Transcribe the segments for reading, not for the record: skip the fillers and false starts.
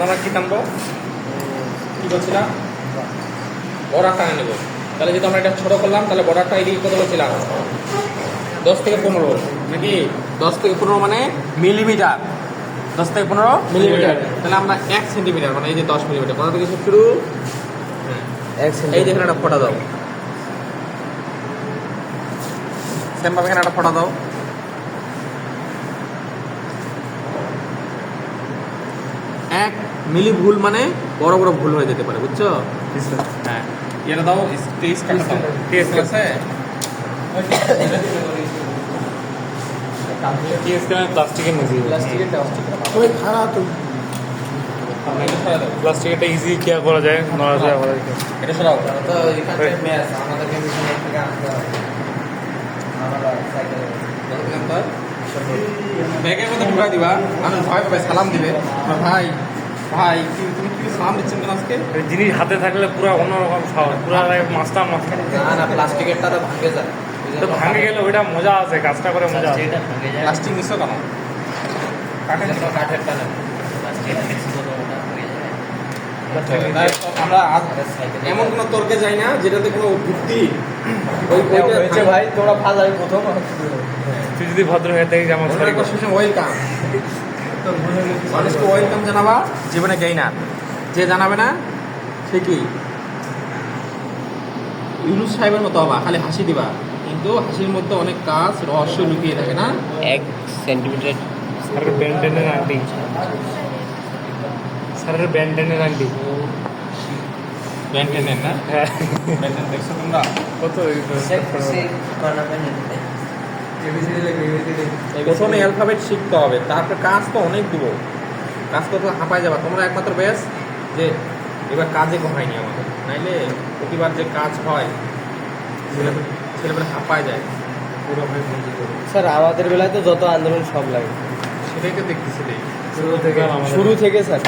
আমরা কি টানবো, কি বলছিলাম, বর্ডার টানে নেবো। তাহলে যদি আমরা এটা ছোটো করলাম তাহলে বর্ডারটা এদিকে কত বলছিলাম 10 থেকে 15 নাকি 10 থেকে 15 মানে মিলিমিটার, 10 থেকে 15 মিলিমিটার। তাহলে আমরা 1 সেন্টিমিটার মানে এই যে 10 মিলিমিটার কোথা থেকে শুরু, এই যে এখানে একটা ফোঁটা দাও, সেমভাবে এখানে একটা ফোঁটা দাও। এক মিলি ভুল মানে বড় বড় ভুল হয়ে যেতে পারে, বুঝছো? হ্যাঁ, এটা দাও, স্টেজ কাটা দাও, টেস্ট আছে প্লাস্টিকের মধ্যে প্লাস্টিকটা ইজি কেয়ার করা যায়, নড়াচড়া করা যায়। এটা সরাও। ব্যাগের মধ্যে ঢুকাই দিবা, আমি ভয় পাবে, সালাম দিবে, ভাই ভাই তুমি কি সালাম দিচ্ছেন কেন আজকে? জিনিস হাতে থাকলে পুরো অন্যরকম খাওয়া, পুরো মাছটা মাঝখানে না প্লাস্টিকেরটা তো ভাঙে যায়, তো ভাঙে গেলে ওইটা মজা আছে, কাজটা করে মজা আছে। প্লাস্টিক নিছো কেন? কাঠেরটা না, আমরা এমন কোনো তর্কে যাই না যেটাতে কোনো যুক্তি হয়েছে ভাই, তোরা ফাজাই প্রথম তুই যদি ভদ্র হয়ে থাকিস আমার ওয়েলকাম, মানুষকে ওয়েলকাম জানাবা, জীবনে যাই না, যে জানাবে না সে কি ইউনুস সাহেবের মতো হবা, খালি হাসি দিবা, কিন্তু হাসির মধ্যে অনেক কাজ রহস্য লুকিয়ে থাকে না। 1 সেন্টিমিটার স্যারের ব্যান্ডেনের আন্টি, স্যারের ব্যান্ডেনের আন্টি, ব্যান্টেনের না, হ্যাঁ ব্যান্টেন দেখছো তোমরা কত প্রথমে অ্যালফাবেট শিখতে হবে, তারপর কাজ তো অনেক দিব, কাজ করতে হাঁপায় যাবা তোমরা, একমাত্র বেশ যে এবার কাজে হয়নি আমাদের, নাইলে প্রতিবার যে কাজ হয় ছেলেমেয়ে হাঁপায় যায় পুরো হয়ে বন্ধু করে। স্যার আমাদের বেলায় তো যত আন্দোলন সব লাগে, সেটাই তো দেখতেছিলি শুরু থেকে স্যার।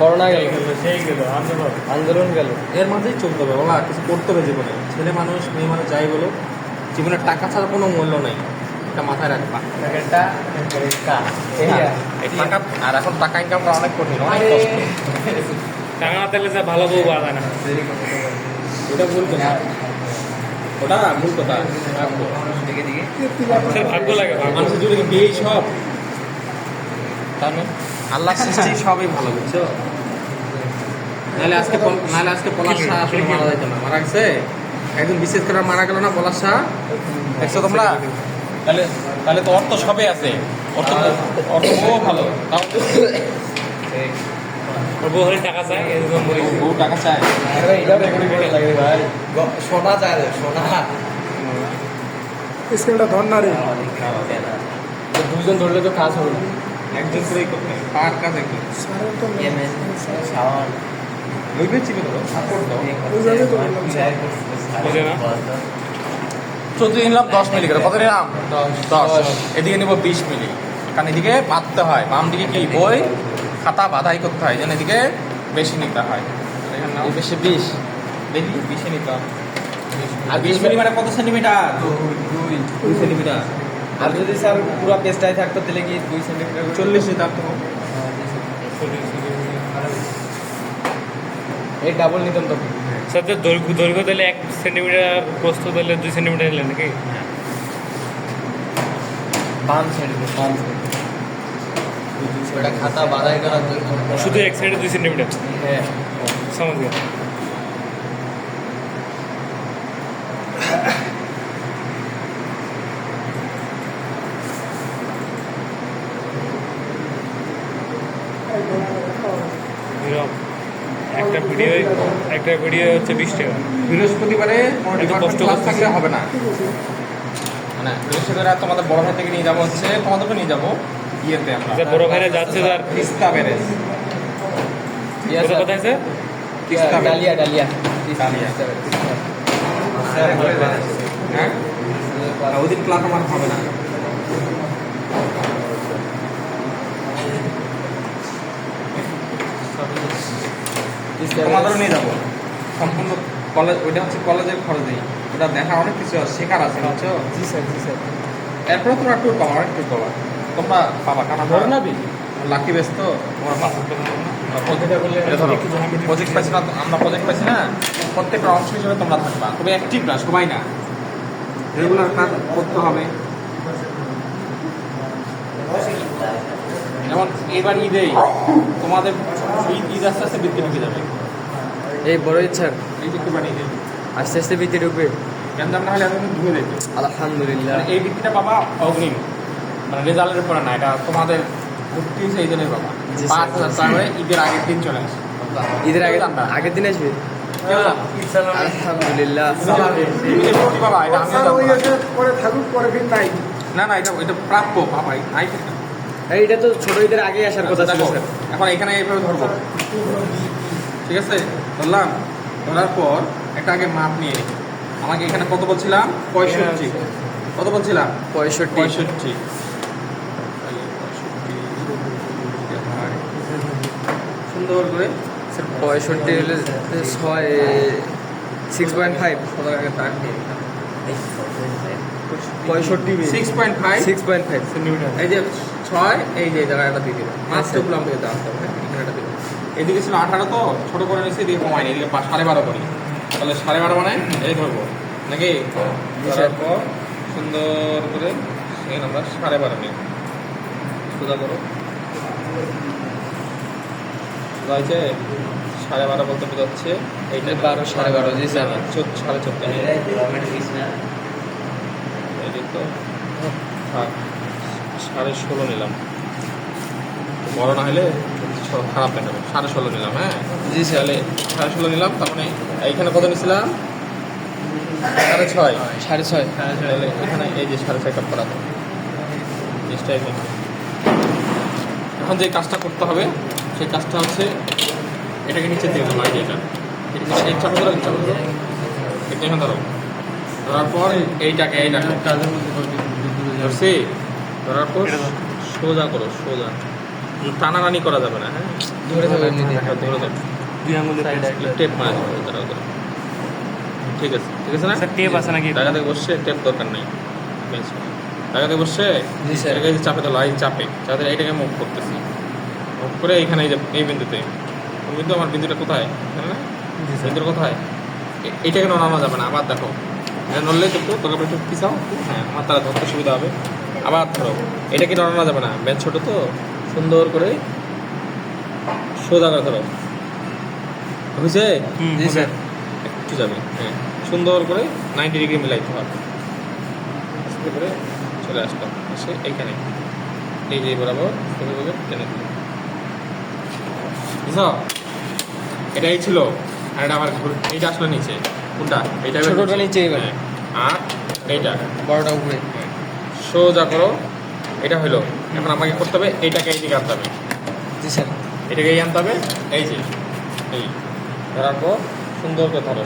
করোনা গেল, সেই গেল আন্দোলন, আন্দোলন গেল, এর মাঝেই চলতে হবে, ওলা কিছু করতে হবে জীবনে, ছেলে মানুষ মেয়ে মানুষ যাই বলো, জীবনে টাকা ছাড়া কোনো মূল্য নেই, এটা মাথায় রাখবা। টাকা আর এখন টাকা ইনকাম করা অনেক কঠিন, অনেক কষ্ট, টাকা না থাকলে স্যার ভালো বউ পাওয়া যায় না। ওটা ভুল কথা, ওটা ভুল কথা। স্যার ভাগ্য লাগে, ভাগ্য। মানুষের যদি বিয়ে সব, তাহলে আল্লাহ সৃষ্টি সবই ভালো, বুঝছো? নাহলে আজকে পলাশ শাহ আসলে মারা যেত না, মারা গেছে একজন বিশেষ করে মারা গেল না পলাশ শাহ, দেখছো তোমরা? তাহলে তো অর্থ সবই আছে, অর্থ ভালো, তাও ওর বউ হলে টাকা চায়, এরকম বউ টাকা চায়, ভাই সোনা চায়, সোনা স্কেলটা ধর না রে, দুজন ধরলে তো কাজ হবে না। একজন করেই করতে হবে, পার কাজ একজন সারের তো ওইভাবে চিপে ধরো, সাপোর্ট দাও। ওইভাবে তো বললাম স্যার। বুঝে না? 14 নিলাম 10 মিলি করে, কত নিলাম 10, এদিকে নেবো 20 মিলি, কারণ এদিকে বাঁধতে হয়, বাম দিকে কি বই খাতা বাধাই করতে হয়, যেন এদিকে বেশি নিতে হয়, এখানে নাও, বেশি 20 দেখি 20 নিতে হবে। আর 20 মিলি মানে কত সেন্টিমিটার? 2 সেন্টিমিটার। আর যদি স্যার পুরো পেজটাই থাকতো তাহলে কি 2 সেন্টিমিটার 40 নিতাম তো, এই ডাবল নিতাম তো। স্যার তো দৈর্ঘ্য দিলে 1 সেন্টিমিটার, প্রস্থ দিলে 2 সেন্টিমিটার নিলেন নাকি? বাম সাইড, ওটা খাতা বাধাই করার জন্য শুধু এক সাইডে 2 সেন্টিমিটার, হ্যাঁ। समझ गया। একটা ভিডিও হচ্ছে 20 টাকা। বৃহস্পতিবারে কোনো এত কষ্ট ক্লাস করতেছি। থাকলে হবে না, মানে বৃহস্পতিবার তোমাদের বড় ভাই থেকে নিয়ে যাবো, হচ্ছে তোমাদেরকে নিয়ে যাবো ইয়েতে, আমরা যে বড় ভাইরা যাচ্ছে তার তিস্তা ব্যারেজ, কোথায় আছে? Teesta barrage, dahlia dahlia. হ্যাঁ, ওদিন ক্লাস আমার হবে না, তোমাদেরও নিয়ে যাবো, সম্পূর্ণ কলেজ, ওইটা হচ্ছে কলেজের খরচেই, ওটা দেখা অনেক কিছু আছে, শেখার আছে বুঝছো। জি স্যার জি স্যার। এরপরে তোমরা ট্যুর পাবা, অনেক ট্যুর পাবা তোমরা পাবা, কারণ বড় নাবি লাকি বেস তো তোমরা পাবা। প্রজেক্ট পাইছি না আমরা, প্রজেক্ট পাইছি না, প্রত্যেকটা অংশ হিসেবে তোমরা থাকবা, তবে অ্যাক্টিভ না সবাই না, রেগুলার কাজ করতে হবে। যেমন এবার ঈদেই তোমাদের ঈদ আস্তে আস্তে বৃদ্ধি ঢুকে যাবে, এই বড় ইচ্ছা এই যে কুরবানি ঈদে আস্তে আস্তে বৃদ্ধি ঢুকবে। গ্যাঞ্জাম না হলে এখন ঢুকে দেবে। আলহামদুলিল্লাহ। মানে এই বৃত্তিটা পাবা অগ্রিম, মানে রেজাল্টের উপরে না, এটা তোমাদের ভর্তি হয়েছে এই জন্যই পাবা। জি, 5,000 টাকা করে ঈদের আগের দিন চলে আসে। ঈদের আগে জানবা? আগের দিন আসবে। কেউ জানে? আলহামদুলিল্লাহ। তুমি যে ভর্তি পাবা, এটা আমিও জানবো না। পরে থাকুক, পরে ফির নাই। না না, এটা প্রাপ্য পাবাই, নাই ঠিক না। এইটা তো ছোট ঈদের আগে আসার কথা ছিল দেখো, স্যার। এখন এখানে এইভাবে ধরবো, ঠিক আছে, ধরলাম, ধরার পর একটা আগে মাপ নিয়ে নিই। আমাকে এখানে কত বলছিলাম? 65। কত বলছিলাম? 65। 65। সুন্দর করে 65 হলে 6.5। 65 6.5 6.5 সেন্টিমিটার। এই যে 6, এই যে এই জায়গাটা দিয়ে দিলাম, মাত্রগুলো আমাকে দেওয়া হবে, এখানে একটা দিলাম। এদিকে ছিল 18, তো ছোট করে নিয়েছি, এদিকে কমাইনি, এদিকে 12.5 করি, তাহলে 12.5 মানে এই ধরবো নাকি? ধরার পর সুন্দর করে সেখানে আমরা 12.5 নিই, সোজা করো, সোজা হয়েছে। 12.5 বলতে বোঝাচ্ছে এইটা 12 12.5। জি স্যার। 14.5 এই তো থাক, 16.5 নিলাম, বড় না হলে খারাপ দেখাবে। 16.5 নিলাম, হ্যাঁ জি স্যার। তাহলে 16.5 নিলাম, তার মানে এইখানে কত নিয়েছিলাম? 6.5। 6.5। তাহলে এখানে এই যে 6.5 কাপ করা তো জিনিসটা এখানে। এখন যে কাজটা করতে হবে সেই কাজটা হচ্ছে এটাকে নিচে দিয়ে দেবো, এই যে এটা, এটাকে ইচ্ছা করে ইচ্ছা করে এখানে ধরো, ধরার পর এইটাকে ধরছি, ধরার পর সোজা করো, সোজা, টানাটানি করা যাবে না, হ্যাঁ ধরে থাকবে এমনি দিয়ে। ধরে ধরো, দুই আঙুলের টেপ মারা যাবে, ঠিক আছে, ঠিক আছে না? স্যার টেপ আছে নাকি? টাকাতে বসছে, টেপ দরকার নেই, টাকাতে বসছে, জি স্যার। এটাকে যে চাপে তোলা, এই চাপে যাতে এইটাকে মুভ করতেছি, মুভ করে এইখানে এই যে এই বিন্দুতে, ওই বিন্দু, আমার বিন্দুটা কোথায়? এখানে না? বিন্দুটা কোথায়? এইটাকে নড়ানো যাবে না, আবার দেখো, এটা নড়লে তো তোকে একটু পিছাও, হ্যাঁ আমার তারা ধরতে সুবিধা হবে। আবার ধরো, এটা কি নড়ানো যাবে না, বেঞ্চ ছোটো তো, সুন্দর করে সোজা করে ধরো, বুঝছে? জি স্যার। একটু যাবে, হ্যাঁ সুন্দর করে 90 ডিগ্রি মিলাইতে হবে, আস্তে করে চলে আসলাম, এসে এইখানে এই যে বরাবর সুন্দরভাবে টেনে দিলাম, বুঝছো? এটাই ছিল, আর এটা আমার এইটা আসলে নিচে, কোনটা? এইটা ছোটটা নিচে এবার। হ্যাঁ, আর এইটা বড়টা উপরে। সোজা করো, এটা হলো। এখন আমাকে করতে হবে এইটাকে এই দিকে আনতে হবে, জি স্যার। এটাকে এই আনতে হবে, এই যে এই ধরার পর সুন্দর করে ধরো,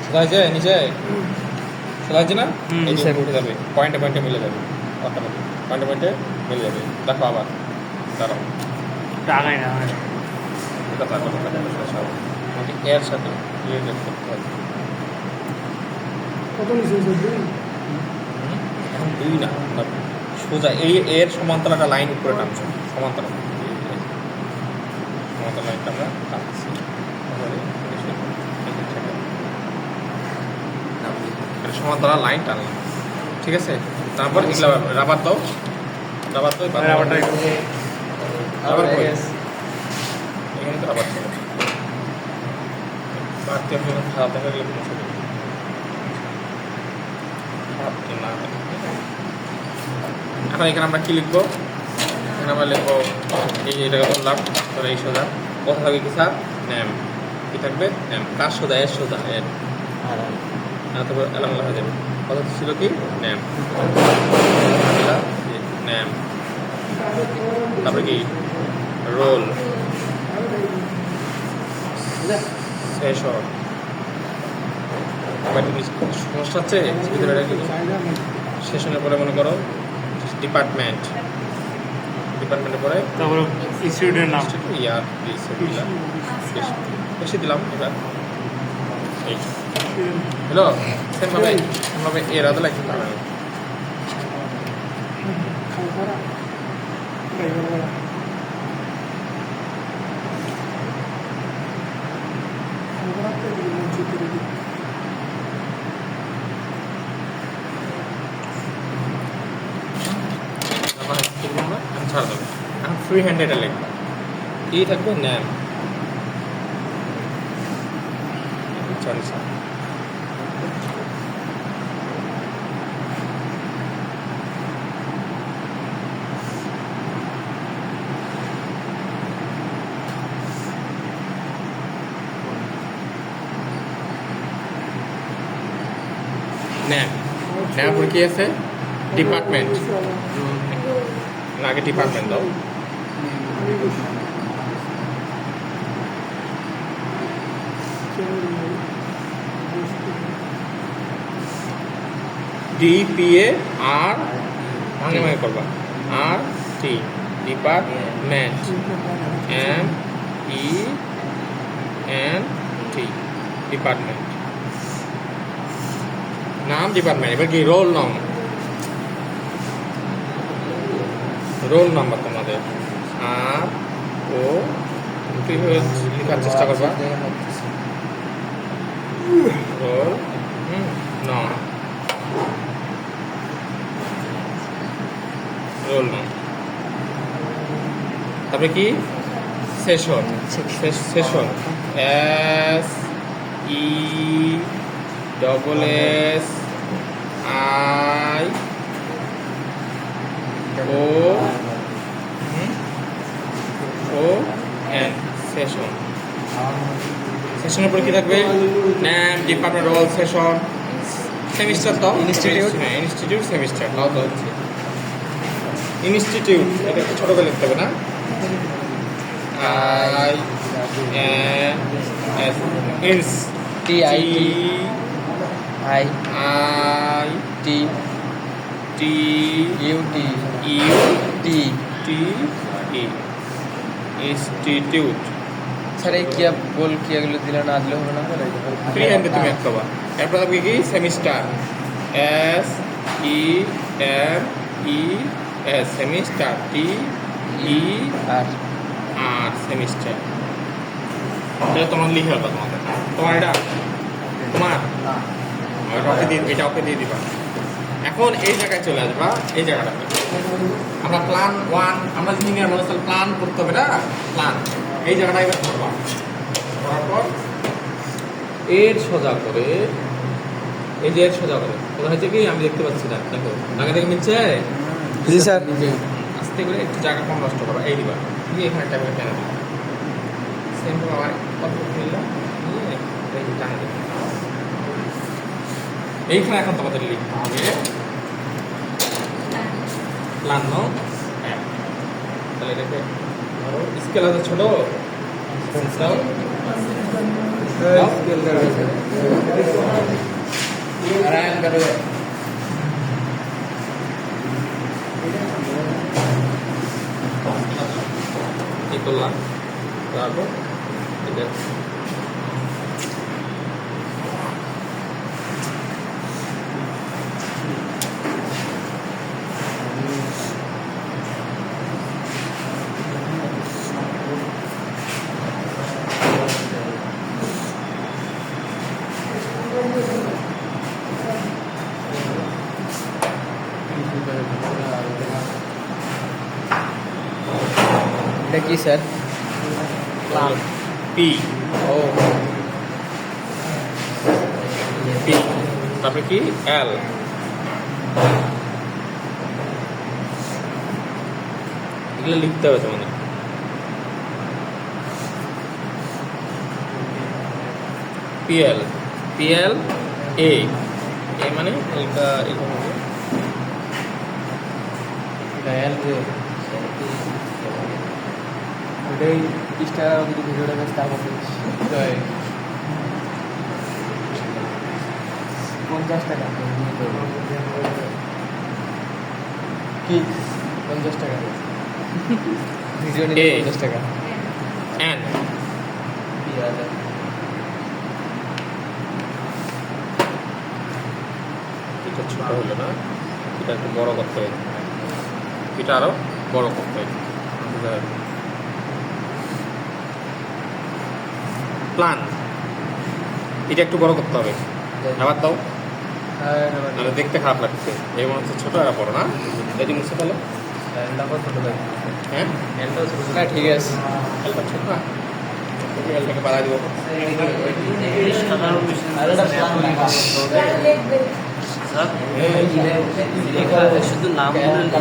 সোজা হয়েছে নিচে, সোজা হয়েছে না? হুম, এই যে স্যার। উঠে যাবে, পয়েন্টে পয়েন্টে মিলে যাবে, অটোমেটিক পয়েন্টে পয়েন্টে মিলে যাবে। দেখো আবার দাঁড়াও, টাঙায় না এটা থাকো, সব আমাকে এর সাথে রিলেটেড করতে হবে। কত নিচে দুই? এখন 2 না, সোজা এই এর সমান্তরাল একটা লাইন উপরে টানছো, সমান্তরাল সমান্তরাল লাইনটা আমরা টানছি, সমান্তরাল লাইন টানলাম, ঠিক আছে? তারপর এগুলা রাবার দাও, রাবার দাও, রাবারটা রাবার কই? এখানে তো রাবার ছিল, বাড়তি আপনি খারাপ দেখা গেলে কোনো ছবি খারাপ তো না। এখন এখানে আমরা কি লিখবো? এখানে আমরা লিখবো এই যে এটাকে বললাম, তাহলে এই সোজা কথা থাকবে কি স্যার? ন্যাম, কি থাকবে? ন্যাম। কার সোজা? এর সোজা, এর, তারপর এলামেলা হয়ে যাবে, কথা ছিল কি? ন্যাম, ন্যাম, তারপরে কি? Roll, session. সমস্যা হচ্ছে ভিতরে সেশনের পরে মনে করো ডিপার্টমেন্ট, ডিপার্টমেন্টের পরে তারপরে ইনস্টিটিউটের নাম ইয়ার বেশি দিলাম এবার এই হ্যালো সেমভাবে এর আদা লাগছে তাহলে খালপাড়া ড্রাইভারপাড়া খালপাড়া মসজিদের দিকে ছাড় দেবো এখন ফ্রি হ্যান্ড এটা লিখবো কি থাকবে ন্যাম ন্যাম ন্যাম পরে কি আছে ডিপার্টমেন্ট আগে ডিপার্টমেন্ট দাও DPA আর ভাঙে ভাঙে করবা আর টি ডিপার্টমেন্ট MENT ডিপার্টমেন্ট নাম ডিপার্টমেন্ট এবার কি রোল নাম্বার তোমাদের আর ও কীভাবে লেখার চেষ্টা করবা রোল রোল তারপরে কি সেশন SESSION সেশন সেশনের পরে কি থাকবে নাম ডিপার্টমেন্ট রোল সেশন সেমিস্টার দাও ইনস্টিটিউট সেমিস্টার দাও তো হচ্ছে ইনস্টিটিউট এটা একটু ছোট করে লিখতে হবে না INS ইনস্টিটিউট স্যার এই কিয়া বল কিয়াগুলো দিলে না দিলে হবে না ফ্রি হ্যান্ডে তুমি একটা বা এরপর থাকবে কি সেমিস্টার SEMES সেমিস্টার আর সেমিস্টার এটা তোমার লিখে হবে তোমার এটা এটা ওকে দিয়ে দিবা এখন এই জায়গায় চলে আসবা এই জায়গাটাতে আমরা প্ল্যান 1 আমরা ইঞ্জিনিয়ার মানুষ প্ল্যান করতে হবে না প্ল্যান এই জায়গাটায় এবার করবা করার পর এর সোজা করে এই যে এর সোজা করে কোথায় হচ্ছে কি আমি দেখতে পাচ্ছি না দেখো আগে থেকে মিলছে জি স্যার আস্তে করে একটু জায়গা কম নষ্ট করবা এই দিবা দিয়ে এখানে একটা করে টেনে দিবা সেম ভাবে আবার কত নিলাম নিয়ে এই টানে দিবা এইখানে এখন তোমাদের লিখতে হবে প্ল্যান নো তাহলে এটাকে ধরো স্কেল আছে ছোট দাও কি করলাম তারপর এটা এটা কি স্যার পি ও পি তারপরে কি এল এগুলো লিখতে হবে তোমাদের পিএল এ মানে এটা এরকম হবে ওটাই ইনস্টাগ্রামে যদি ভিডিওটা বেশ তারপর 50 টাকা কি 50 টাকা ভিডিও নিলে এ। 50 টাকা অ্যান এটা ছোট হলো না, এটা একটু বড় করতে হবে, এটা আরো বড় করতে হবে। প্ল্যান এটা একটু বড় করতে হবে, আবার দাও, নাহলে দেখতে খারাপ লাগছে। এই মনে হচ্ছে ছোট আর বড় না, এটি মুছে ফেলো। হ্যাঁ না ঠিক আছে এলটা ছোট না, এলটাকে বাড়াই দেবো। শুধু নাম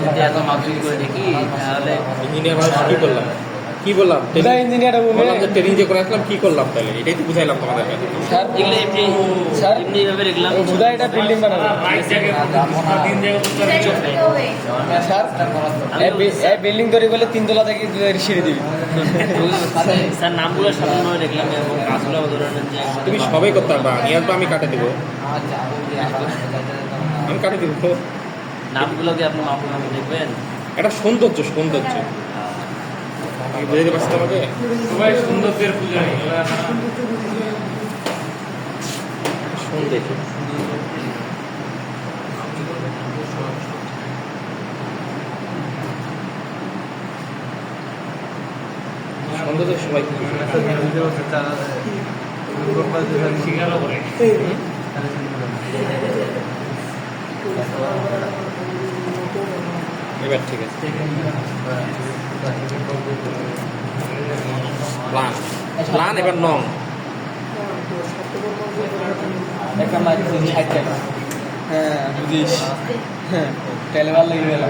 যদি এত মাধ্যমিক করে দেখি তাহলে ইঞ্জিনিয়ার মানুষ কি করলাম, কি বললাম, বুঝা ইঞ্জিনিয়ার বললাম যে ট্রেনিং যে করে আসলাম কি করলাম, তাহলে এটাই তো বুঝাইলাম তোমাদের কাছে। স্যার এগুলো এমনি স্যার এমনি ভাবে দেখলাম বুঝা এটা বিল্ডিং বানাবে স্যার এই বিল্ডিং তৈরি করলে 3 তলা থেকে সিঁড়ি দিবি স্যার নামগুলো সাধারণভাবে দেখলাম এবং কাজগুলো ধরনের যে তুমি সবাই করতে পারবা, নিয়ার তো আমি কাটে দেবো, আমি কাটে দিব। নামগুলোকে আপনি মাপনামে দেখবেন। একটা সৌন্দর্য, সৌন্দর্য আমি বুঝাইতে পারছি তোমাকে। সবাই সৌন্দর্যের পূজারী। সৌন্দর্য সৌন্দর্য সবাই কি বুঝে? শিকারও করে। এবার ঠিক আছে। প্ল্যান প্ল্যান এবার নং একটা মাছ 60 টাকা হ্যাঁ বুঝিস হ্যাঁ তেলে ভালো লেগে গেল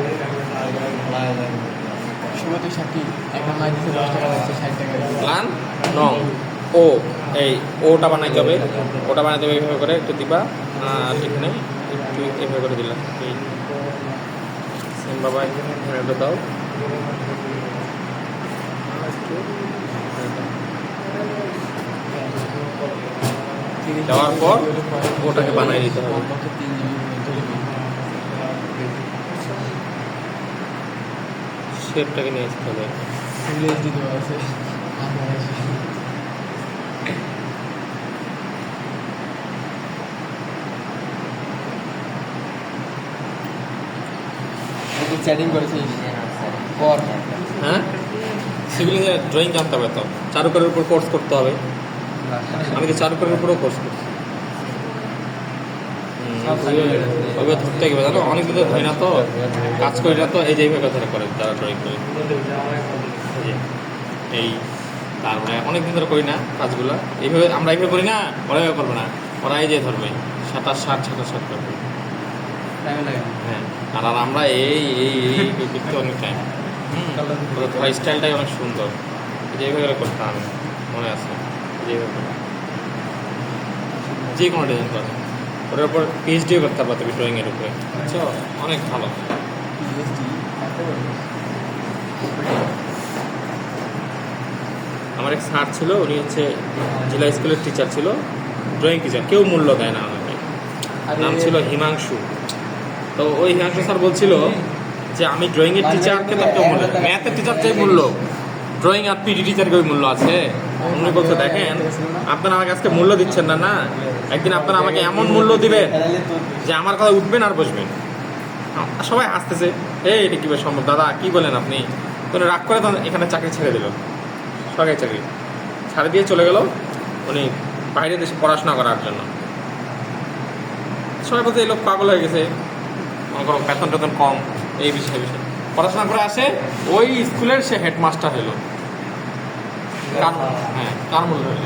শুভতে সাথী একটা মাছ দিতে 10 টাকা লাগছে 60 টাকা প্ল্যান নং ও, এই ওটা বানাইতে হবে, ওটা বানাইতে হবে এইভাবে করে একটু দিবা, আর এখানে একটু এইভাবে করে দিলাম। এই সেম বাবা এখানে একটু দাও, দেওয়ার পর ওটাকে বানাই দিতে হবে। শেপটাকে নিয়ে আসতে হবে। চ্যাটিং করেছিস পর হ্যাঁ, সিভিল ড্রয়িং জানতে হবে, তো চারুকারের উপর কোর্স করতে হবে। আমি তো চারুকারের উপরেও কোর্স করছি। ওইভাবে ধরতে গেবে জানো, অনেক দিন ধরে না তো কাজ করি না তো, এই যে এইভাবে ধরে করে তারা ড্রয়িং করে। এই যে, এই তারপরে অনেক দিন ধরে করি না কাজগুলো, এইভাবে আমরা এইভাবে করি না, ওরা এইভাবে করবে না, ওরা এই যে ধরবে 27-60 করবে। হ্যাঁ, আর আমরা এই এই এই করতে অনেক টাইম। ওদের স্টাইলটাই অনেক সুন্দর, যেভাবে করতাম মনে আছে, যেভাবে যে কোনো ডিজাইন করে ওটার উপর পিএইচডিও করতে পারো তুমি ড্রয়িংয়ের উপরে, বুঝছো, অনেক ভালো। আমার এক স্যার ছিল, উনি হচ্ছে জেলা স্কুলের টিচার ছিল, ড্রয়িং টিচার, কেউ মূল্য দেয় না আমাকে। নাম ছিল হিমাংশু। তো ওই হিমাংশু স্যার বলছিল যে আমি ড্রয়িংয়ের টিচারকে তো কেউ মূল্য, ম্যাথের টিচার যে মূল্য, ড্রয়িং আর পিডি টিচারকে ওই মূল্য আছে। উনি বলছে দেখেন আপনারা আমাকে আজকে মূল্য দিচ্ছেন না, না একদিন আপনারা আমাকে এমন মূল্য দিবেন যে আমার কথা উঠবেন আর বসবেন। সবাই হাসতেছে, এটা কীভাবে সম্ভব দাদা, কী বলেন আপনি? তো রাগ করে তখন এখানে চাকরি ছেড়ে দিল, সরকারি চাকরি ছাড়ে দিয়ে চলে গেল উনি বাইরে দেশে পড়াশোনা করার জন্য। সবাই বলতে এই লোক পাগল হয়ে গেছে, মনে করো বেতন টেতন কম, এই বিষয়ে পড়াশোনা করে আসে, ওই স্কুলের সে হেডমাস্টার হলো। হ্যাঁ, কার মূল্য হইল?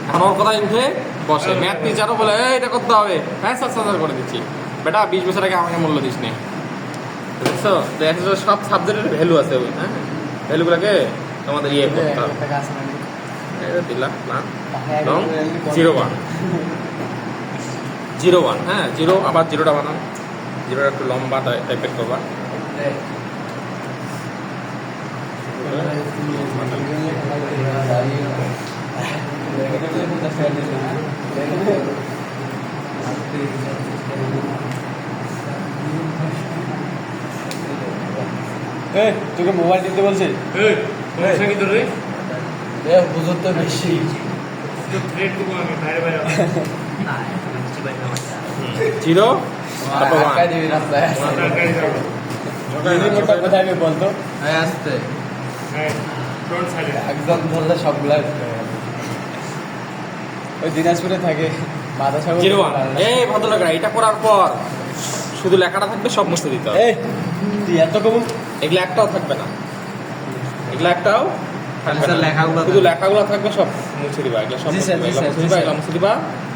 এখন ওর কথায় উঠে বসে, ম্যাথ টিচারও বলে এটা করতে হবে, হ্যাঁ স্যার করে দিচ্ছি। বেটা 20 বছর আগে আমাকে মূল্য দিস নি, বুঝছো? সব সাবজেক্টের ভ্যালু আছে, হ্যাঁ ভ্যালুগুলোকে তোমাদের ইয়ে করতে হবে। দিলাম না 01 01, হ্যাঁ 0, আবার 0টা বানাও, 0টা একটু লম্বা টাইপের করবা। তোকে মোবাইল দিতে বলছে এই তোমার সঙ্গে তো রে বুঝো তো বেশি তো থ্রেড করবো আমি বাইরে বাইরে না এখন কিছু বাইরে না জিরো তারপর ওয়ান টাকা দিবি রাস্তায় মাথার গাড়ি যাবো মোটা কোথায় আমি বলতো হ্যাঁ আসতে হ্যাঁ ফ্রন্ট সাইডে একদম ধরে সবগুলা ওই দিনাজপুরে থাকে মাথা সাগর জিরো ওয়ান এই ভদ্রলোকেরা এটা করার পর শুধু লেখাটা থাকবে, সব মুছে দিতে হবে। এই তুই এত কবুল এগুলো একটাও থাকবে না, এগুলো একটাও থাকবে স্যার, না। লেখাগুলো শুধু লেখাগুলো থাকবে, সব মুছে দিবা। এগুলো সব জি মুছে স্যার, দিবা, জি এগুলো স্যার, মুছে জি দিবা, স্যার। এগুলো মুছে দিবা।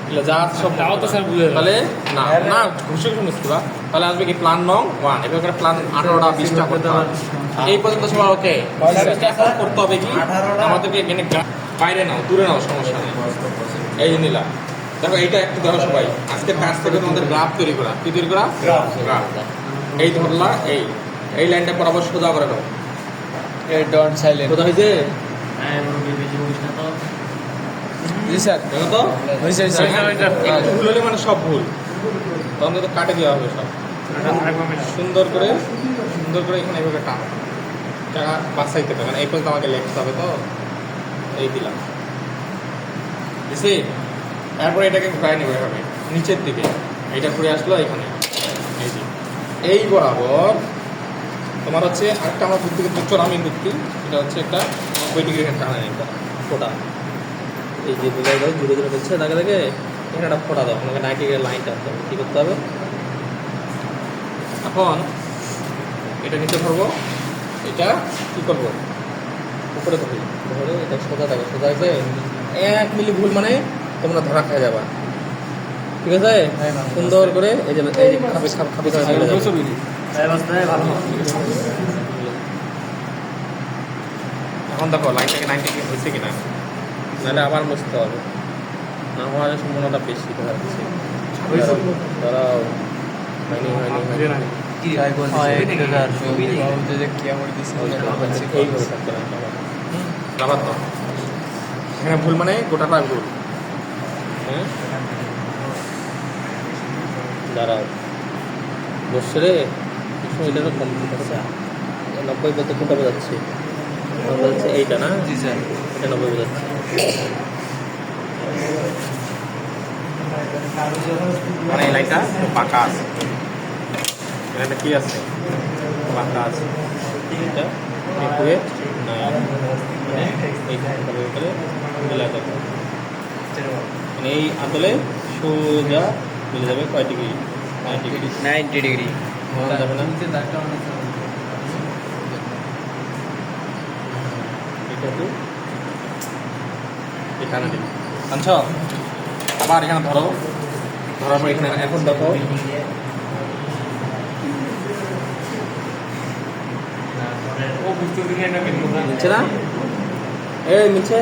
এগুলো যা আছে সব তাও তো স্যার বুঝে যাবে। তাহলে না হ্যাঁ, না ঘুষে ঘুষে মুছে দিবা। তাহলে আসবে কি প্ল্যান নং 1, এবার করে প্ল্যান 18টা 20টা করতে হবে। এই পর্যন্ত সবার ওকে। করতে হবে কি 18টা আমাদেরকে এখানে বাইরে নাও, দূরে নাও, সমস্যা নেই। এই যে নিলাম, দেখো এইটা একটু ধরো সবাই। আজকের কাজ থেকে তোমাদের গ্রাফ তৈরি করা। কি তৈরি করা? গ্রাফ। এই ধরলা, এই লাইনটা বরাবর সোজা করে দাও। এই ডন সাইলেন্ট সোজা হয়েছে? হ্যাঁ মুরগি বেশি বলিস না তো জি স্যার দেখো তো হয়েছে একটু ভুল হলে মানে সব ভুল, তখন তো কাটে দেওয়া হবে সব। সুন্দর করে এখানে এইভাবে টান, টাকা বাঁচাইতে হবে। মানে এই পর্যন্ত আমাকে লিখতে হবে, তো এই দিলাম, বুঝছি? তারপরে এটাকে ঘুরাই নেবে এভাবে নিচের দিকে। এইটা ঘুরে আসলো এখানে, এই যে এই বরাবর তোমার হচ্ছে আরেকটা আমার বুদ্ধি চোরামি বুদ্ধি। এটা হচ্ছে একটা 90 ডিগ্রি টানা একটা ফোটা। এই যে বোঝাই দাও, দূরে দূরে বলছে দাগে দাগে এখানে একটা ফোটা দাও। আমাকে 90 ডিগ্রি লাইন টানতে হবে। কী করতে হবে? এখন এটা নিচে ধরবো, এটা কী করবো? উপরে ধরি, ধরে এটা সোজা থাকবে। সোজা হয়েছে 1 মিলি ভুল মানে তোমরা ধরা খেয়ে যাবা, ঠিক আছে? সুন্দর করে এই যে খাপি খাপি করে চলে যাবে। তাই অবস্থায় ভালো এখন দেখো লাইনটাকে 90 ডিগ্রি হয়েছে কিনা, নাহলে আবার মুছতে হবে। না হওয়ার সম্ভাবনাটা বেশি দেখা যাচ্ছে। দাঁড়াও, হয়নি। এইভাবে থাকতে হবে। আবার তো এখানে ভুল মানে গোটাটা ভুল। হ্যাঁ, দাঁড়াও, বসছে রে, এটা তো কমপ্লিট আছে। 90 বলতে কোনটা বোঝাচ্ছে? বলছে এইটা না? জি স্যার এটা 90 বোঝাচ্ছে। মানে এই লাইনটা পাকা আছে, এখানে কি আছে? পাকা আছে। এটা ঘুরে এই আদলে সোজা মিলে যাবে। কয় ডিগ্রি? 90 ডিগ্রি। 90 ডিগ্রি যাবে না? এটা একটু এখানে দিন আনছ। আবার এখানে ধরো, ধরার পর এখানে এখন দেখো ও বুঝতে দিলে না কিন্তু মিলছে না? এই মিলছে,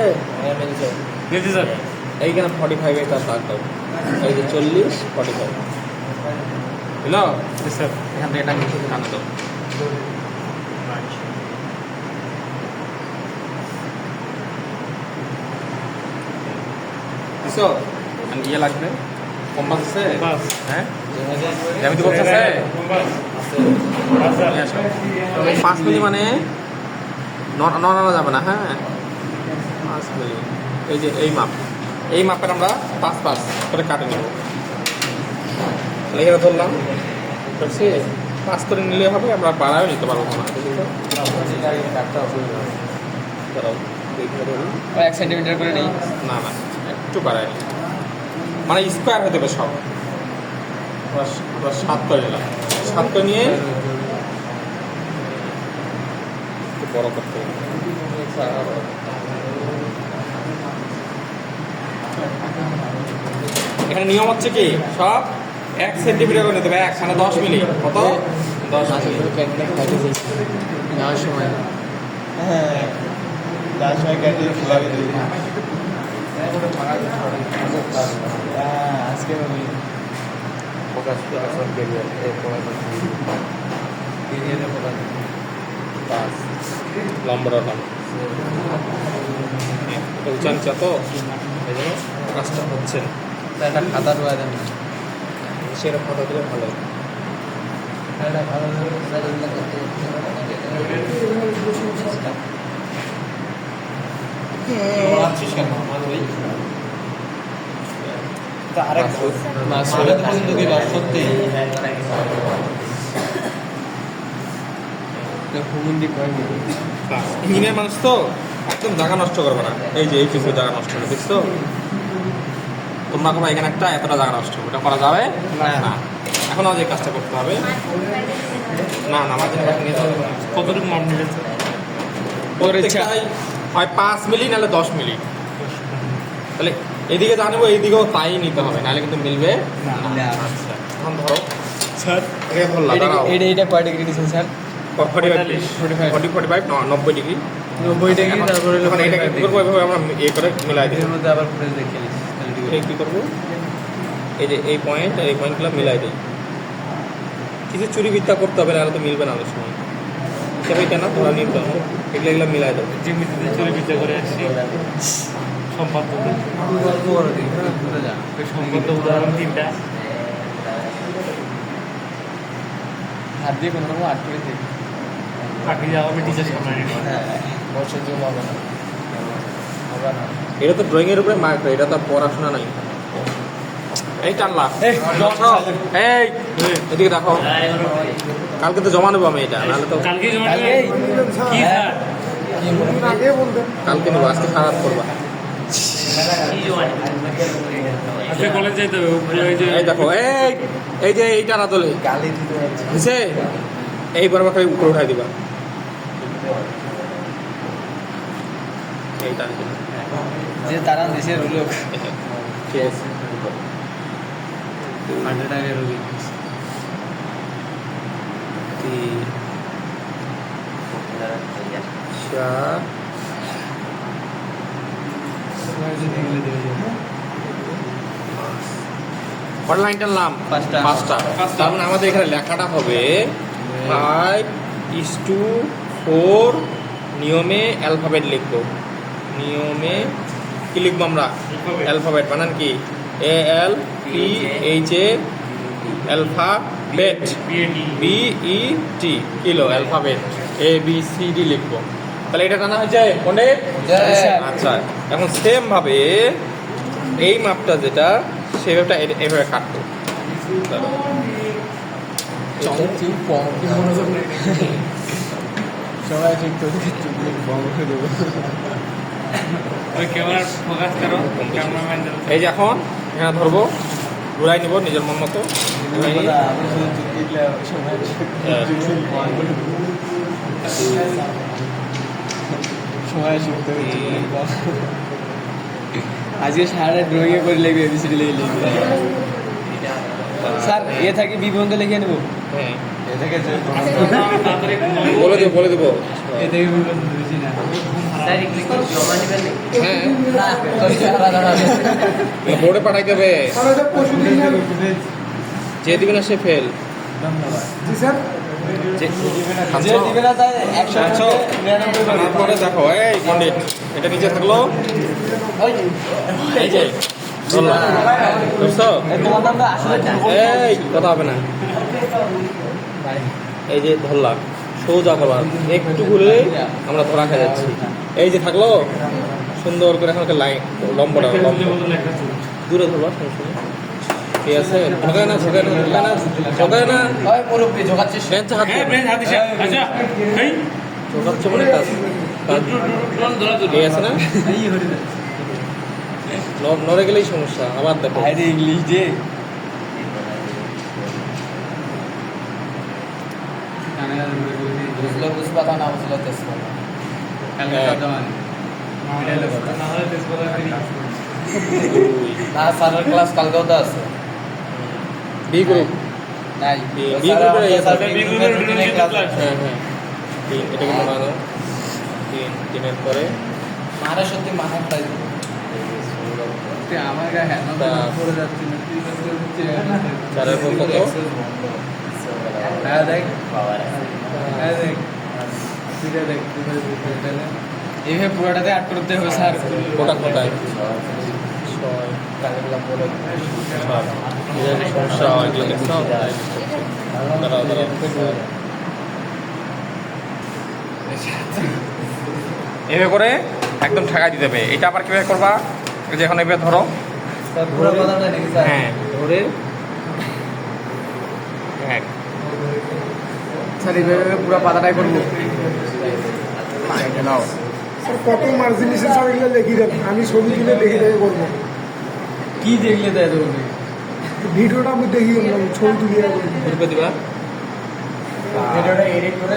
বুঝতে স্যার এইখানে 45 এর তার দাগ দাও। এই যে 40 45 বুঝলো? স্যার এখান থেকে এটা কিন্তু টানা দাও। বুঝছো? ইয়ে লাগবে, কম্পাস আছে? বাস হ্যাঁ, জ্যামিতি বক্স আছে? নিয়ে আসো। 5 মিলি মানে নড়ানো যাবে না। হ্যাঁ, 5 মিলি। এই যে এই মাপের আমরা 5 করে কাটে নেব। এখানে ধরলাম, বুঝছি? 5 করে নিলে হবে, আমরা বাড়াও নিতে পারবো না। দাঁড়াও, এইখানে ধরুন। 1 সেন্টিমিটার করে নেই না একটু বাড়াই নি। মানে স্কোয়ার হতে হবে সব। আমরা 7 করে নিলাম। 7 করে নিয়ে একটু বড় করতে হবে। এখানে নিয়ম হচ্ছে কি, সব 1 সেন্টিমিটার করে নিতে হবে। 1 মানে 10 মিলি। কত? 10 মিলি। নেওয়ার সময় হ্যাঁ যার সময় কেটে ফুলাবি তুই আজকে আমি লম্বটা এটা উঁচা নিচা, তো এই জন্য কাজটা হচ্ছে না। একটা খাতা রোয়া দেন সেরকম কথা দিলে ভালো। ইঞ্জিনিয়ার মানুষ তো একদম জায়গা নষ্ট করবে না। এই যে এইটুকু জায়গা নষ্ট হবে, দেখছো? তোমরা করবা এখানে একটা এতটা জায়গা নষ্ট হবে, এটা করা যাবে না। এখন আমাদের এই কাজটা করতে হবে। না না, মাঝে মাঝে নিয়ে যাবে। কতটুকু মাপ নিয়েছে? প্রত্যেকটাই হয় 5 মিলি নাহলে 10 মিলি। তাহলে এদিকে জানবো, এইদিকেও তাই নিতে হবে, নাহলে কিন্তু মিলবে না। আচ্ছা, এখন ধরো স্যার এটাকে ধরলাম, দাঁড়াও। এটা কয় ডিগ্রি দিয়েছেন স্যার? 45 90 ডিগ্রি। 90 ডিগ্রি। তারপরে এখন এটাকে কি করবো, এভাবে আমরা করে মিলাই দিই। এর মধ্যে আবার ফুটেজ দেখে নিস। এই কি করবো, এই যে এই পয়েন্ট আর এই পয়েন্টগুলো মিলাই দিই। কিছু চুরি বিদ্যা করতে হবে, নাহলে তো মিলবে না অনেক সময়। হিসাবে কেন তোমরা নিতে হবে, এগুলো মিলাই দেবো। জিমিতে চুরি বিদ্যা করে আসছি সম্পাদ্য সম্পাদ্য উদাহরণ 3টা। হাত দিয়ে কোনো রকম আট করে দিই। ফাঁকি যাওয়া হবে টিচার সামনে। বছর জন্য হবে না, হবে না। এটা তো ড্রয়িং এর উপরে মার্ক, এটা তো আর পড়াশোনা নাই। এই টানলা, এই এদিকে দেখো, কালকে তো জমা নেবো আমি এটা, নাহলে তো কালকে জমা কালকে? কি স্যার? আগে বলতেন কালকে নেবো, আজকে খারাপ করবা। আজকে কলেজ যাইতে হবে। উপরে ওই যে এই দেখো, এই যে এই টানা তোলে গালি দিতে হচ্ছে। বুঝছে, এই বরাবর খালি উপরে উঠাই দিবা। এই টান দিবা। যে তারা দেশের লোক ঠিক আছে। 100 টাকা রোগী। লাইন টানলাম পাঁচটা। তার মানে আমাদের এখানে লেখাটা হবে 5:4 নিয়মে অ্যালফাবেট লিখবো। নিয়মে কি লিখবো আমরা? অ্যালফাবেট। বানান কি? ALPHA alphabet, BET kilo alphabet, ABCD লিখবো। তাহলে এটা টানা হয়ে যায় কোনে? আচ্ছা, এখন সেম ভাবে এই মাপটা যেটা, সেই মাপটা এভাবে কাটবো। সবাই ঠিক তোদেরকে চুপ বন্ধ করে দেবো। ওই ক্যামেরা ফোকাস করো, ক্যামেরাম্যান। এই যে এখন এখানে ধরবো, ঘুরাই নিব নিজের মন মতো। ঘুরাই নিয়ে সময় শিখতে আজকে সারা ড্রয়িং এ করে লিখবে, এবিসিডি লিখে লিখবে। স্যার এ থেকে বি পর্যন্ত লিখে নেবো। হ্যাঁ, এ থেকে তাড়াতাড়ি বলে দেবো। এ থেকে বি পর্যন্ত বেশি না। হ্যাঁ, বোর্ডে পাঠাই দেবে, তাহলে এটা পশু দিন যে দিবে না সে ফেল। জি স্যার যে দিবে না তাই 199 তারপরে দেখো, এই পণ্ডিত এটা নিচে থাকলো, এই যে ধরলাম। বুঝছো? তোমার নামটা আসলে এই কথা হবে না, এই যে ধরলাম, সোজা করলাম, একটু ঘুরে আমরা ধরা খেয়ে যাচ্ছি। এই যে থাকলো, সুন্দর করে এখন লাইন লম্বটা দূরে ধরবা, সমস্যা নেই। ঠিক আছে, ঝোঁকায় না ঝোঁকায় না ঝোঁকায় না ঝোঁকায় না, ওই মুরব্বি ঝোকাচ্ছিস। বেঞ্চে হাত হ্যাঁ, ব্রেন হাত দিছে। আচ্ছা, এই ঝোঁকাচ্ছে মানে কাজ ঠিক আছে না, নড়ে গেলেই সমস্যা। আবার দেখো, আরে ইংলিশ যে বুঝলো বুঝপাতা না বুঝলো তেজপাতা। না হলে তেজপাতা ফ্রি। না স্যারের ক্লাস কালকেও তো আছে। বি গ্রুপ, নাই বি গ্রুপের বি গ্রুপের রুটিনের ক্লাস। হ্যাঁ হ্যাঁ, তিন এটাকে মনে হয় তিনের পরে মারা সত্যি মাথা খাই আমার গায়ে হ্যান্ড পড়ে যাচ্ছে না। চারের পর কত? হ্যাঁ দেখ হ্যাঁ দেখ দুইটা দেখ এইভাবে পুরোটাতে আট করতে হবে স্যার। কোটা কোটায় সমস্যা হয় এগুলো দেখছো? দাঁড়াও, দাঁড়াও। এভাবে করে একদম ঠেকাই দিতে হবে। এটা আবার কিভাবে করবা? এই যে এখন এভাবে ধরো, স্যার পুরো কথাটা নাকি স্যার? হ্যাঁ ধরে এক স্যার এইভাবে পুরো পাতাটাই করবো। নাও স্যার কত মার্জিন স্যার এগুলো লিখে দেবেন, আমি ছবি তুলে লিখে দেখে করবো। কি দেখলে তাই বলবি? ভিডিওটা আমি দেখি ছবি তুলিয়ে করবো। ঘুরবে দিবা। ভিডিওটা এডিট করে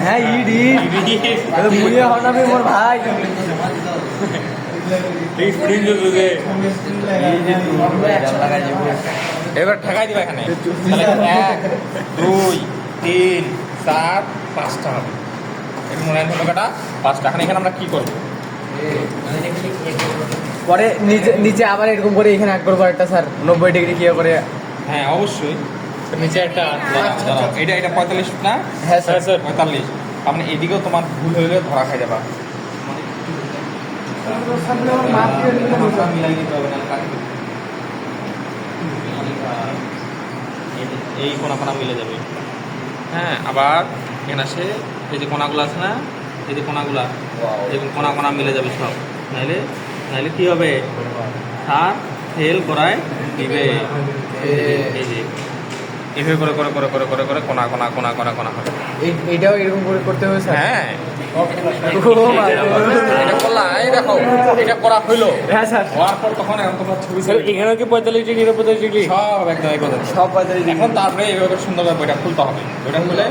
হ্যাঁ মুড়িয়ে হটাবে মোর ভাই। এবার ঠেকাই দিবা এখানে। তাহলে 1 2 3 4 5টা হবে। এরকম লাইন হবে কটা? 5টা। এখানে আমরা কি করবো? পরে নিচে নিচে আবার এরকম করে এখানে এক করবো একটা স্যার 90 ডিগ্রি কি করে। হ্যাঁ অবশ্যই। নিচে একটা দাঁড়াও, এটা 45 না? হ্যাঁ স্যার। 45। আপনি এদিকেও তোমার ভুল হইলে ধরা খাই যাবা। মাপ দিয়ে নিলে বুঝা। মিলাই দিতে হবে না, কাটি দিতে হবে। এই কোনা কোনা মিলে যাবে। হ্যাঁ আবার এখানে আসে এই যে কোনাগুলো আছে না, এই যে কোনাগুলা, এই কোনা কোনা মিলে যাবে সব। নাইলে নাইলে কি হবে? আর ফেল করায় দিবে। এই যে এভাবে করে করে করে করে করে করে কোনা কোনা কোনা কোনা কোনা হবে। এইটাও এরকম করে করতে হবে স্যার? হ্যাঁ ও মা গড। এটা করলা, এই দেখো এটা করা হইলো। হ্যাঁ স্যার। হওয়ার পর তখন এখন তোমার ছবি স্যার এখানেও কি 45 ডিগ্রি 45 ডিগ্রি? সব একদম এই কথা। সব 45 ডিগ্রি। এখন তারপরে এইভাবে সুন্দরভাবে বইটা খুলতে হবে। বইটা খুলে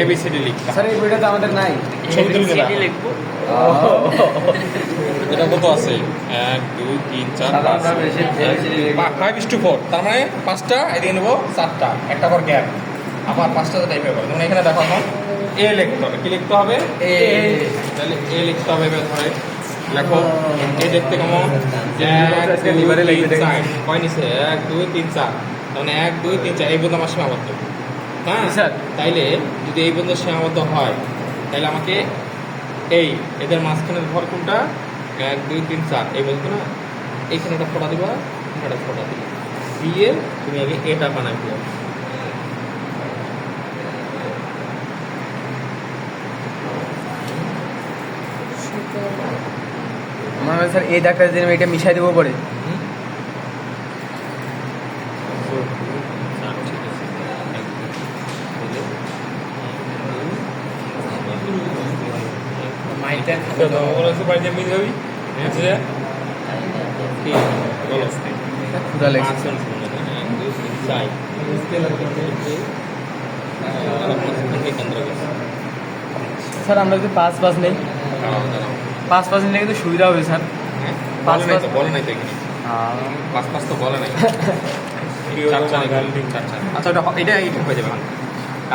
এবিসিডি লিখতে স্যার এই বইটা তো আমাদের নাই। ছবি তুলে দেবা। সিডি লিখবো। এটা কত আছে? 1 2 3 4 5 5:4। তার মানে 5টা এদিকে নেবো, 4টা, একটা পর গ্যাপ, আবার 5টা টাইপের করে। যেমন এখানে দেখো এখন এ লিখতে হবে। কি লিখতে হবে? এ। তাহলে এ লিখতে হবে। এবার ধরে লেখো এ দেখতে কেমন? আজকে লিভারে লাগবে দেখেন। কয় নিছে? 1 2 3 4। মানে 1 2 3 4 এই পর্যন্ত আমার সীমাবদ্ধ। হ্যাঁ স্যার। তাইলে যদি এই পর্যন্ত সীমাবদ্ধ হয় তাহলে আমাকে এই এদের মাঝখানের ঘর কোনটা? 1 2 3 4 এই পর্যন্ত না, এইখানে একটা ফোঁটা দিবা, একটা ফোঁটা দিবা, দিয়ে তুমি আগে এটা বানাই দিও। আমার মনে হয় স্যার এই দাগটা দিন এটা মিশাই দেবো পরে। বাড়িতে মিল যাবি? আচ্ছা ক্ষুধা লেগেছে। স্যার আমরা যদি 5 নেই, 5 নিলে কিন্তু সুবিধা হবে স্যার। বলে নাই তো এখানে 5 তো বলে নাই। আচ্ছা এটা এইটা হয়ে যাবে।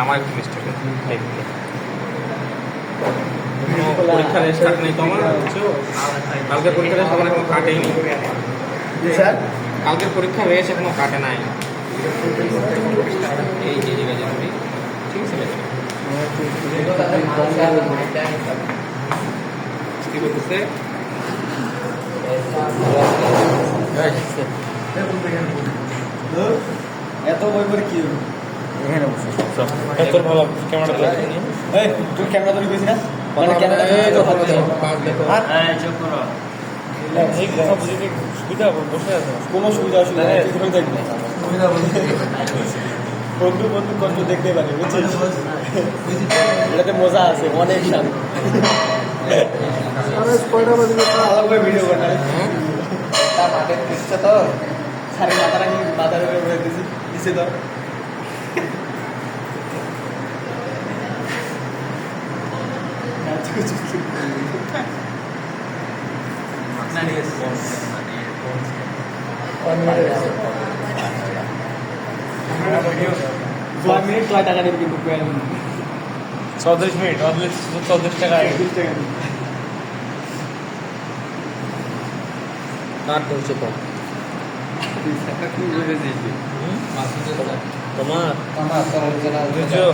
আমার একটু মিস্টেক পরীক্ষার স্টার্ট নেই তো আমার, বুঝছো? কালকে পরীক্ষা রেস এখনো কাটেনি। স্যার কালকের পরীক্ষা রেস এখনো কাটে নাই। এই যে জায়গায় যাবি, ঠিক আছে? কি বলতেছে? এত বই করে কি হবে? এখানে বসে তোর ভালো ক্যামেরাটা এই তুই ক্যামেরা ধরে গেছিস না? মানে ক্যামেরা হ্যাঁ চুপ করো। এই কথা বুঝতে সুবিধা হবে, বসে আছে। কোনো সুবিধা অসুবিধা নেই, তুই ধরে দেখবি। বন্ধু বন্ধু কষ্ট দেখতে পারে, বুঝছিস? এটাতে মজা আছে অনেক সাথে। আরে কয়টা বাজে? আলাদা করে ভিডিও করতে তার মাঠে দিচ্ছে তো সাড়ে মাথাটা কি মাথার উপরে উড়ে দিছি দিছে তো। মিনিট 6 টাকা দেবে কিন্তু 34 মিনিট 34 টাকা। 20 টাকা কার করছে কম? তোমার বুঝছো?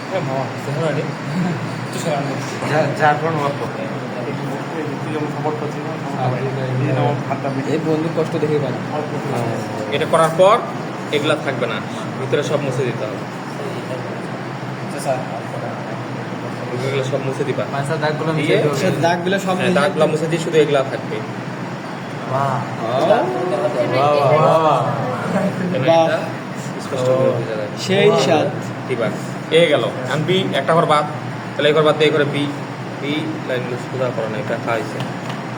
হ্যাঁ মামা দেখো রে তুই সারা ঝাড়খণ্ড ওয়ার্ক তুই যেমন সাপোর্ট করছিস না, হাত এই বন্ধুর কষ্ট দেখে পাই এটা করার পর এগুলা থাকবে না, ভিতরে সব মুছে দিতে হবে। এগুলো সব মুছে দিবা, দাগগুলো দিয়ে দাগগুলো সব হ্যাঁ, দাগগুলা মুছে দিয়ে শুধু এগুলা থাকবে। কেন এটা স্পষ্ট করে বোঝা যায়। সেই সাত দিবা এ গেল এখন বি একটা ঘর বাদ, তাহলে এই ঘর বাদ দিয়ে এই ঘরে বি বি লাইনগুলো সোজা করো না, এটা খাইছে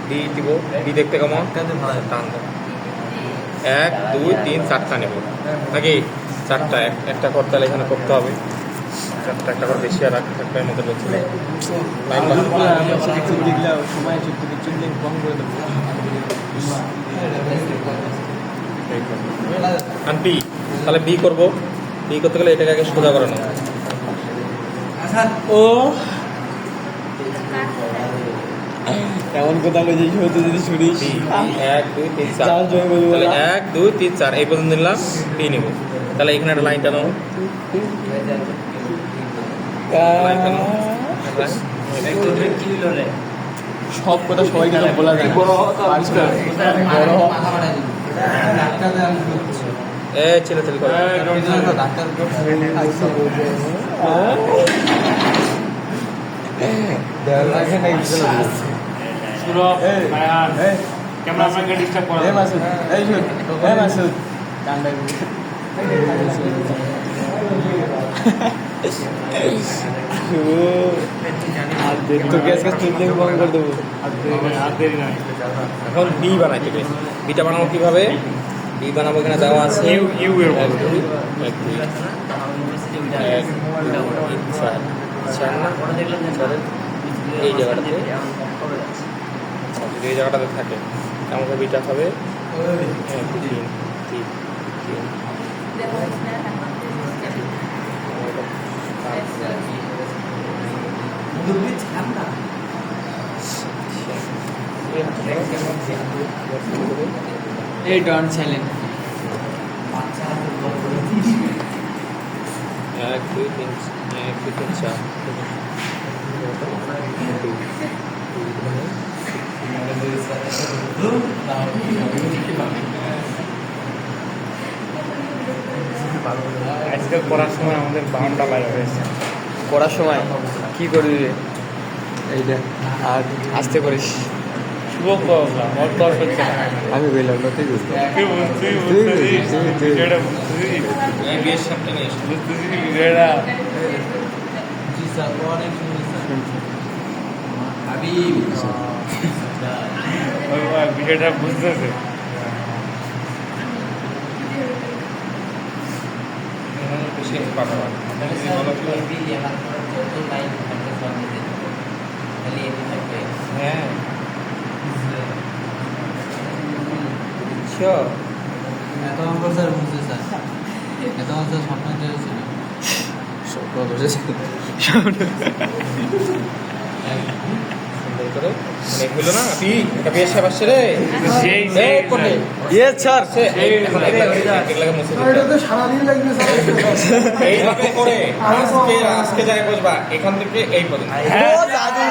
বি দিব। বি দেখতে কেমন? টান দাও, 1 2 3 4টা নেব নাকি? 4টা একটা ঘর তাহলে এখানে করতে হবে 4টা, একটা ঘর বেশি আর একটা মধ্যে বলছিল লাইন বাদ। সময় চুল কম করে দেবো আর বি, তাহলে বি করবো। বি করতে গেলে এটাকে আগে সোজা করে নাও। ও এমন কোথাও যে হতো যদি শুনিস বি 1 2 3 4, চার জয় বলবো তাহলে 1 2 3 4 এই পর্যন্ত নিলাম, বি নিব। তাহলে এখানে একটা লাইন টানো, লাইন টানো। সব কথা সবাইকে তো বলা যায় এ ছেলে ছেলে করে ক্যামেরাম্যানকে ডিস্টার্ব করা এই মাসুদ এই শুন এই মাসুদ কান্ডাই তোকে আজকে চুলতে বন্ধ করে দেবো আর দেরি নাই। এখন বি বানাইতে হবে। বিটা বানাবো কিভাবে? বি বানাবো, এখানে দেওয়া আছে ইউ ইউ এর এক, মতো। দুই, এক, দুই, এক, দুই, তিন, চার। চার না? চারের এই জায়গাটাতে, যদি এই জায়গাটাতে থাকে আমাকে বিটা হবে 1 2 3 3 3। এই ডন চ্যালেঞ্জ 1 2 3 1 2 3 4 আজকে পড়ার সময় আমাদের বাউন্ডা বাইরে হয়েছে। পড়ার সময় কি করবি রে এইটা আর আসতে করিস শুভ করলাম, ওর দশ হচ্ছে না। আমি বললাম না তুই তুই বুঝতেছিস, যেটা বুঝতেছিস, এই বিয়ের সামনে নিয়ে এসো। বুঝতেছিস যেটা বিষয়টা বুঝতেছে। বেশি পাঠাবো হ্যাঁ আচ্ছা সুন্দর করে অনেক হইলো না আপনি এটা বিয়ের সাহেব আসছে রে সেই এই কোটে ইয়ে স্যার সে এখন এগুলাকে মুছে আর এটা তো সারাদিন লাগবে স্যার এইভাবে করে আজকে আজকে যাই বসবা এখান থেকে এই পর্যন্ত ও দাদু